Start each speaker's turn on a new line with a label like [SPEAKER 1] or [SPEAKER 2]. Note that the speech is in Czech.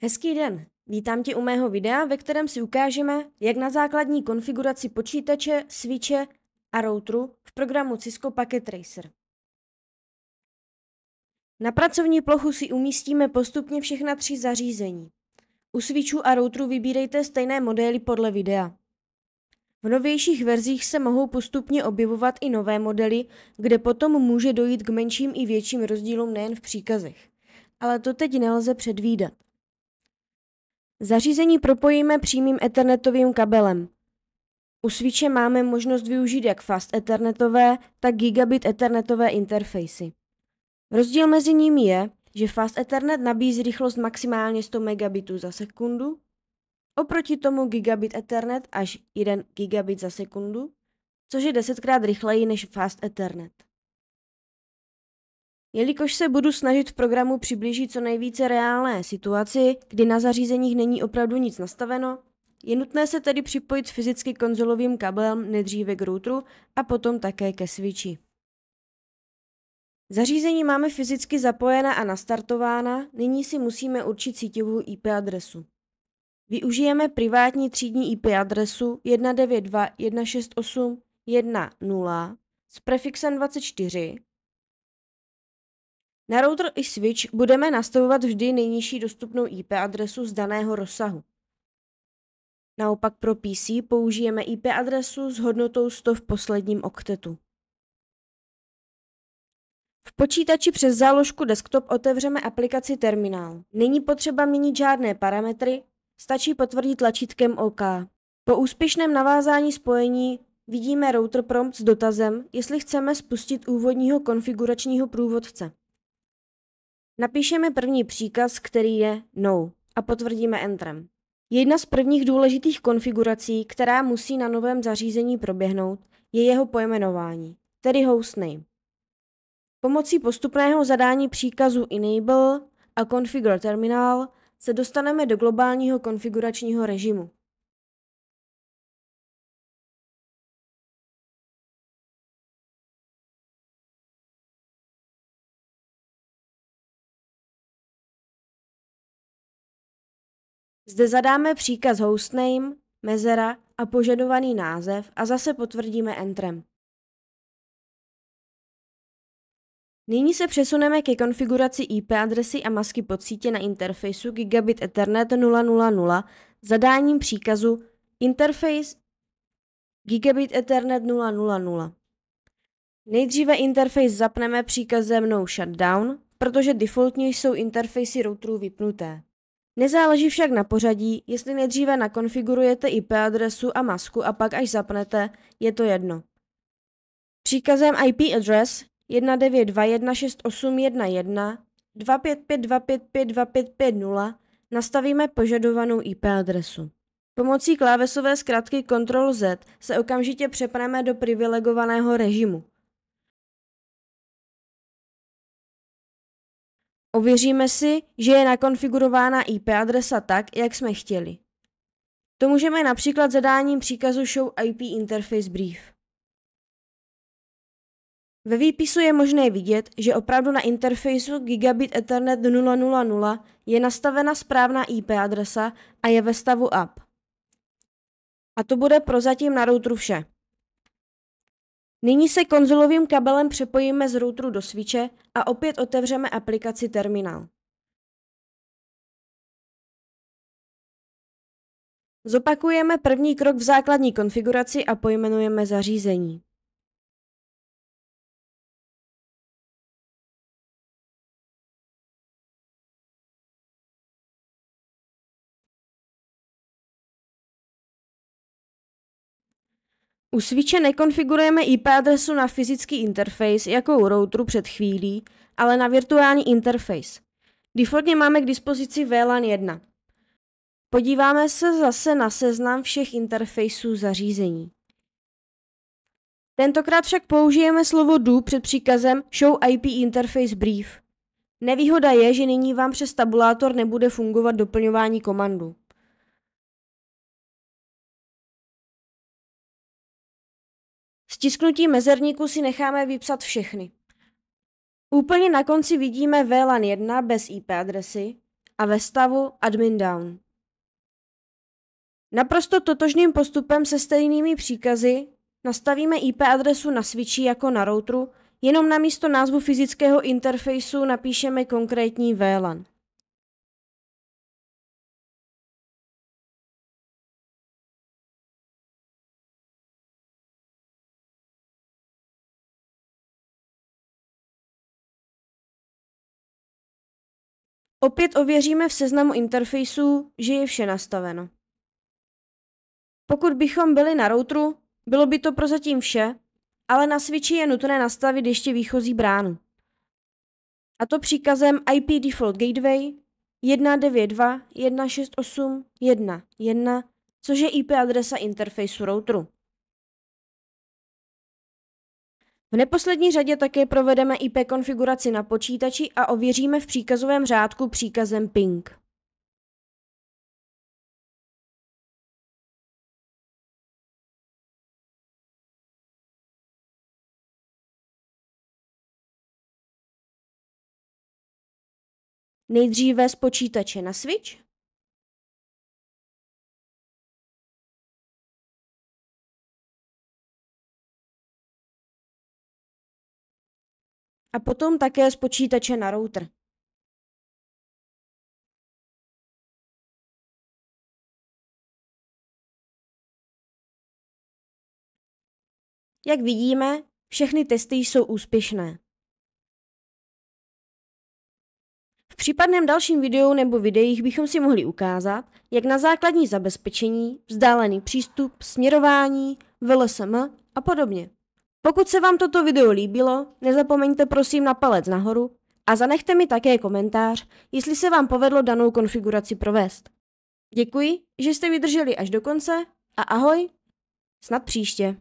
[SPEAKER 1] Hezký den, vítám tě u mého videa, ve kterém si ukážeme, jak na základní konfiguraci počítače, switche a routeru v programu Cisco Packet Tracer. Na pracovní plochu si umístíme postupně všechna 3 zařízení. U switchu a routeru vybírejte stejné modely podle videa. V novějších verzích se mohou postupně objevovat i nové modely, kde potom může dojít k menším i větším rozdílům nejen v příkazech. Ale to teď nelze předvídat. Zařízení propojíme přímým ethernetovým kabelem. U switche máme možnost využít jak fast ethernetové, tak gigabit ethernetové interfejsy. Rozdíl mezi nimi je, že fast ethernet nabízí rychlost maximálně 100 megabitů za sekundu, oproti tomu gigabit ethernet až 1 gigabit za sekundu, což je 10krát rychleji než fast ethernet. Jelikož se budu snažit v programu přiblížit co nejvíce reálné situaci, kdy na zařízeních není opravdu nic nastaveno, je nutné se tedy připojit fyzicky konzolovým kabelem nejdříve k routeru a potom také ke switchi. Zařízení máme fyzicky zapojená a nastartována, nyní si musíme určit síťovou IP adresu. Využijeme privátní třídní IP adresu 192.168.1.0 s prefixem 24. Na router i switch budeme nastavovat vždy nejnižší dostupnou IP adresu z daného rozsahu. Naopak pro PC použijeme IP adresu s hodnotou 100 v posledním oktetu. V počítači přes záložku desktop otevřeme aplikaci Terminál. Není potřeba měnit žádné parametry, stačí potvrdit tlačítkem OK. Po úspěšném navázání spojení vidíme router prompt s dotazem, jestli chceme spustit úvodního konfiguračního průvodce. Napíšeme první příkaz, který je No, a potvrdíme Enterem. Jedna z prvních důležitých konfigurací, která musí na novém zařízení proběhnout, je jeho pojmenování, tedy hostname. Pomocí postupného zadání příkazu Enable a Configure Terminal se dostaneme do globálního konfiguračního režimu. Zde zadáme příkaz hostname, mezera a požadovaný název a zase potvrdíme Enterem. Nyní se přesuneme ke konfiguraci IP adresy a masky pod sítě na interfejsu Gigabit Ethernet 000 zadáním příkazu Interface Gigabit Ethernet 000. Nejdříve interface zapneme příkazem No Shutdown, protože defaultně jsou interfejsy routerů vypnuté. Nezáleží však na pořadí, jestli nejdříve nakonfigurujete IP adresu a masku a pak až zapnete, je to jedno. Příkazem IP address 192.168.1.1.255.255.255.0 nastavíme požadovanou IP adresu. Pomocí klávesové zkratky Ctrl+Z se okamžitě přepneme do privilegovaného režimu. Ověříme si, že je nakonfigurována IP adresa tak, jak jsme chtěli. To můžeme například zadáním příkazu Show IP Interface Brief. Ve výpisu je možné vidět, že opravdu na interfejsu Gigabit Ethernet 000 je nastavena správná IP adresa a je ve stavu up. A to bude prozatím na routeru vše. Nyní se konzolovým kabelem přepojíme z routeru do switche a opět otevřeme aplikaci Terminál. Zopakujeme první krok v základní konfiguraci a pojmenujeme zařízení. U switche nekonfigurujeme IP adresu na fyzický interface jako u routeru před chvílí, ale na virtuální interface. Defaultně máme k dispozici VLAN 1. Podíváme se zase na seznam všech interfejsů zařízení. Tentokrát však použijeme slovo do před příkazem Show IP Interface Brief. Nevýhoda je, že nyní vám přes tabulátor nebude fungovat doplňování komandu. S Stisknutím mezerníku si necháme vypsat všechny. Úplně na konci vidíme VLAN 1 bez IP adresy a ve stavu admin down. Naprosto totožným postupem se stejnými příkazy nastavíme IP adresu na switchi jako na routeru, jenom na místo názvu fyzického interfejsu napíšeme konkrétní VLAN. Opět ověříme v seznamu interfejsů, že je vše nastaveno. Pokud bychom byli na routeru, bylo by to prozatím vše, ale na switchi je nutné nastavit ještě výchozí bránu. A to příkazem IP default gateway 192.168.1.1, což je IP adresa interfejsu routeru. V neposlední řadě také provedeme IP konfiguraci na počítači a ověříme v příkazovém řádku příkazem ping. Nejdříve z počítače na switch, a potom také z počítače na router. Jak vidíme, všechny testy jsou úspěšné. V případném dalším videu nebo videích bychom si mohli ukázat, jak na základní zabezpečení, vzdálený přístup, směrování, VLSM a podobně. Pokud se vám toto video líbilo, nezapomeňte prosím na palec nahoru a zanechte mi také komentář, jestli se vám povedlo danou konfiguraci provést. Děkuji, že jste vydrželi až do konce a ahoj, snad příště.